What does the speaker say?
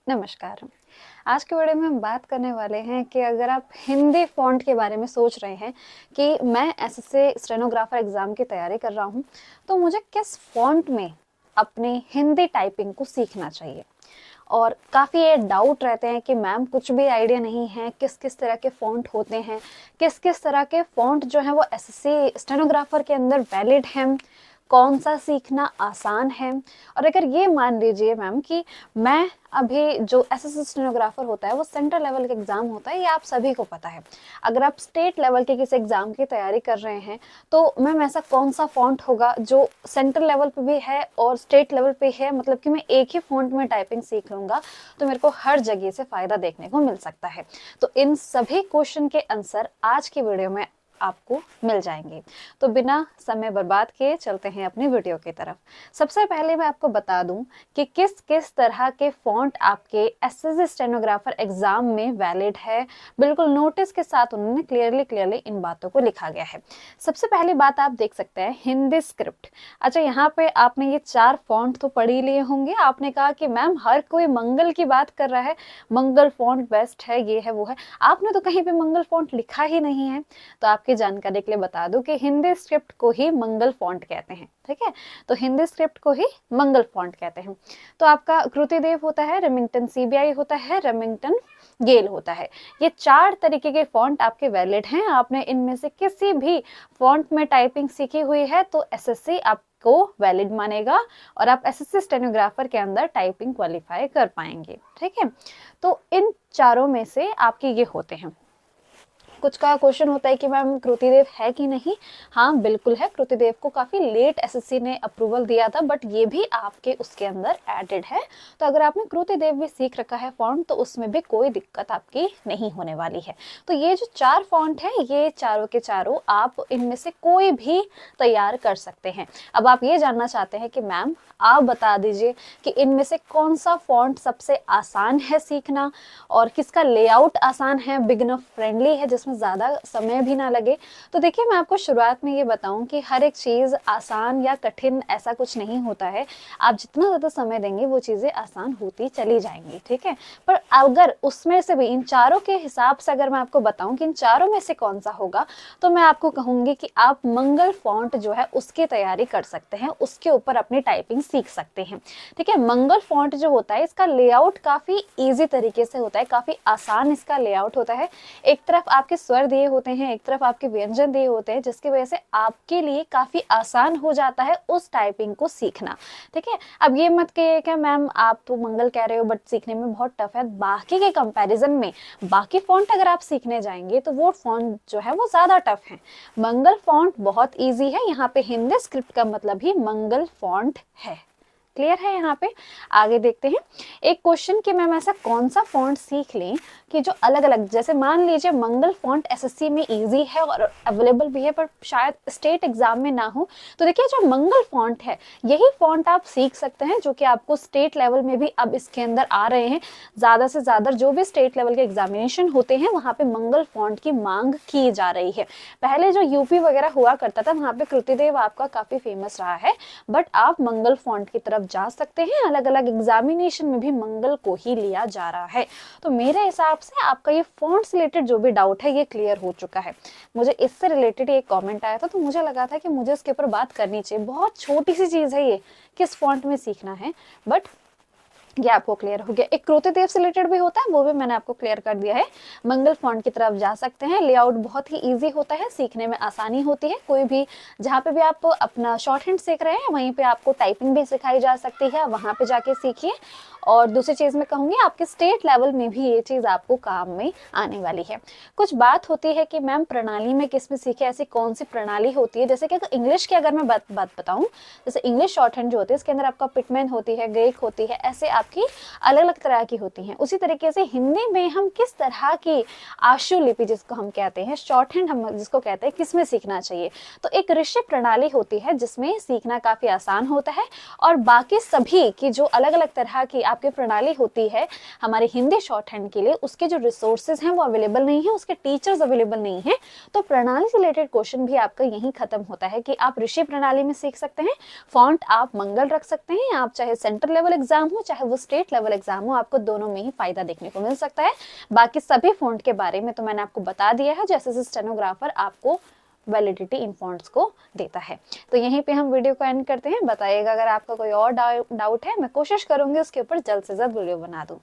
नमस्कार। आज के वीडियो में हम बात करने वाले हैं कि अगर आप हिंदी फ़ॉन्ट के बारे में सोच रहे हैं कि मैं एसएससी स्टेनोग्राफर एग्ज़ाम की तैयारी कर रहा हूं, तो मुझे किस फ़ॉन्ट में अपनी हिंदी टाइपिंग को सीखना चाहिए। और काफ़ी ये डाउट रहते हैं कि मैम कुछ भी आइडिया नहीं है किस किस तरह के फ़ॉन्ट होते हैं, किस किस तरह के फ़ॉन्ट जो है वो एसएससी स्टेनोग्राफर के अंदर वैलिड हैं, कौन सा सीखना आसान है। और अगर ये मान लीजिए मैम कि मैं अभी जो एसएससी स्टेनोग्राफर होता है वो सेंट्रल लेवल का एग्जाम होता है, ये आप सभी को पता है। अगर आप स्टेट लेवल के किसी एग्जाम की तैयारी कर रहे हैं तो मैम ऐसा कौन सा फॉन्ट होगा जो सेंट्रल लेवल पे भी है और स्टेट लेवल पे है, मतलब कि मैं एक ही फॉन्ट में टाइपिंग सीख लूंगा तो मेरे को हर जगह से फायदा देखने को मिल सकता है। तो इन सभी क्वेश्चन के आंसर आज की वीडियो में आपको मिल जाएंगे। तो बिना समय बर्बाद किए चलते हैं अपनी वीडियो की तरफ। सबसे पहले मैं आपको बता दूं कि किस किस तरह के फॉन्ट आपके एसएससी स्टेनोग्राफर एग्जाम में वैलिड है। बिल्कुल नोटिस के साथ उन्होंने क्लियरली इन बातों को लिखा गया है। सबसे पहली बात आप देख सकते हैं हिंदी स्क्रिप्ट। अच्छा, यहाँ पे आपने ये 4 फॉन्ट तो पढ़ ही लिए होंगे। आपने कहा कि मैम हर कोई मंगल की बात कर रहा है, मंगल फॉन्ट बेस्ट है, ये है वो है। आपने तो कहीं पे मंगल फॉन्ट लिखा ही नहीं है। तो आपकी जानकारी के लिए बता दूं कि हिंदी स्क्रिप्ट को ही मंगल फॉन्ट कहते हैं। ठीक है, तो हिंदी स्क्रिप्ट को ही मंगल फॉन्ट कहते हैं। तो आपका कृतिदेव होता है, रेमिंगटन सीबीआई होता है, रेमिंगटन गेल होता है। ये 4 तरीके के फॉन्ट आपके वैलिड हैं। आपने इनमें से किसी भी फॉन्ट में टाइपिंग सीखी हुई है तो एसएससी आपको वैलिड मानेगा और आप एसएससी स्टेनोग्राफर के अंदर टाइपिंग क्वालिफाई कर पाएंगे। ठीक है, तो इन चारों में से आपके ये होते हैं। कुछ का क्वेश्चन होता है कि मैम कृतिदेव है कि नहीं। हाँ बिल्कुल है, कृतिदेव को काफ़ी लेट एसएससी ने अप्रूवल दिया था, बट ये भी आपके उसके अंदर एडेड है। तो अगर आपने कृतिदेव भी सीख रखा है फॉन्ट तो उसमें भी कोई दिक्कत आपकी नहीं होने वाली है। तो ये जो 4 फॉन्ट है ये चारों के चारों आप इनमें से कोई भी तैयार कर सकते हैं। अब आप ये जानना चाहते हैं कि मैम आप बता दीजिए कि इनमें से कौन सा फॉन्ट सबसे आसान है सीखना और किसका लेआउट आसान है, बिगिनर फ्रेंडली है, जिसमें ज़्यादा समय भी ना लगे। तो देखिए, मैं आपको शुरुआत में ये बताऊं कि हर एक चीज़ आसान या कठिन ऐसा कुछ नहीं होता है। आप जितना ज़्यादा समय देंगे वो चीज़ें आसान होती चली जाएंगी। ठीक है, पर अगर उसमें से भी इन चारों के हिसाब से अगर मैं आपको बताऊं कि इन चारों में से कौन सा होगा तो मैं आपको कहूँगी कि आप मंगल फॉन्ट जो है उसकी तैयारी कर सकते हैं, उसके ऊपर अपनी टाइपिंग सीख सकते हैं। ठीक है, मंगल फॉन्ट जो होता है इसका लेआउट काफ़ी ईजी तरीके से होता है, काफ़ी आसान इसका लेआउट होता है। एक तरफ आपके स्वर दिए होते हैं, एक तरफ आपके व्यंजन दिए होते हैं, जिसकी वजह से आपके लिए काफ़ी आसान हो जाता है उस टाइपिंग को सीखना। ठीक है, अब ये मत कहिए कि मैम आप तो मंगल कह रहे हो बट सीखने में बहुत टफ है। बाकी के कंपैरिजन में बाकी फॉन्ट अगर आप सीखने जाएंगे तो वो फॉन्ट जो है वो ज़्यादा टफ है। मंगल फॉन्ट बहुत ईजी है, यहाँ पे हिंदी स्क्रिप्ट का मतलब ही मंगल फॉन्ट है। क्लियर है। यहाँ पे आगे देखते हैं एक क्वेश्चन कि मैम ऐसा कौन सा फॉन्ट सीख लें कि जो अलग अलग, जैसे मान लीजिए मंगल फॉन्ट एसएससी में इजी है और अवेलेबल भी है पर शायद स्टेट एग्जाम में ना हो। तो देखिए, जो मंगल फॉन्ट है यही फॉन्ट आप सीख सकते हैं जो कि आपको स्टेट लेवल में भी अब इसके अंदर आ रहे हैं। ज़्यादा से ज़्यादा जो भी स्टेट लेवल के एग्जामिनेशन होते हैं वहाँ पे मंगल फॉन्ट की मांग की जा रही है। पहले जो यूपी वगैरह हुआ करता था वहाँ पे कृतिदेव आपका काफ़ी फेमस रहा है, बट आप मंगल फॉन्ट की तरफ जा सकते हैं। अलग अलग एग्जामिनेशन में भी मंगल को ही लिया जा रहा है। तो मेरे हिसाब से आपका ये फॉन्ट से रिलेटेड जो भी डाउट है ये क्लियर हो चुका है। मुझे इससे रिलेटेड एक कमेंट आया था तो मुझे लगा था कि मुझे इसके ऊपर बात करनी चाहिए। बहुत छोटी सी चीज़ है ये, किस फॉन्ट में सीखना है, बट ये आपको क्लियर हो गया। एक कृतिदेव से रिलेटेड भी होता है, वो भी मैंने आपको क्लियर कर दिया है। मंगल फॉन्ट की तरफ जा सकते हैं। लेआउट बहुत ही इजी होता है, सीखने में आसानी होती है। कोई भी जहाँ पे भी आप अपना शॉर्ट हैंड सीख रहे हैं वहीं पे आपको टाइपिंग भी सिखाई जा सकती है, वहाँ पे जाके सीखिए। और दूसरी चीज़ मैं कहूँगी आपके स्टेट लेवल में भी ये चीज़ आपको काम में आने वाली है। कुछ बात होती है कि मैम प्रणाली में किस में सीखे, ऐसी कौन सी प्रणाली होती है। जैसे कि इंग्लिश की अगर मैं बात बताऊँ, जैसे इंग्लिश शॉर्ट हैंड जो होती है इसके अंदर आपका पिटमैन होती है, ग्रीक होती है, ऐसे आपकी अलग अलग तरह की होती हैं। उसी तरीके से हिंदी में हम किस तरह की आशुलिपि जिसको हम कहते हैं, शॉर्ट हैंड हम जिसको कहते हैं, किस में सीखना चाहिए। तो एक ऋषि प्रणाली होती है जिसमें सीखना काफ़ी आसान होता है और बाकी सभी की जो अलग अलग तरह की आपकी प्रणाली होती है हमारे हिंदी शॉर्ट हैंड के लिए, उसके जो रिसोर्सेज हैं वो अवेलेबल नहीं है, उसके टीचर्स अवेलेबल नहीं है। तो प्रणाली से रिलेटेड क्वेश्चन भी आपका यहीं खत्म होता है कि आप ऋषि प्रणाली में सीख सकते हैं। फॉन्ट आप मंगल रख सकते हैं। आप चाहे सेंट्रल लेवल एग्जाम हो चाहे वो स्टेट लेवल एग्जाम हो, आपको दोनों में ही फायदा देखने को मिल सकता है। बाकी सभी फॉन्ट के बारे में तो मैंने आपको बता दिया है, जैसे स्टेनोग्राफर आपको वैलिडिटी इन फॉन्ट्स को देता है। तो यहीं पे हम वीडियो को एंड करते हैं। बताइएगा अगर आपका कोई और डाउट है, मैं कोशिश करूंगी उसके ऊपर जल्द से जल्द वीडियो बना दूं।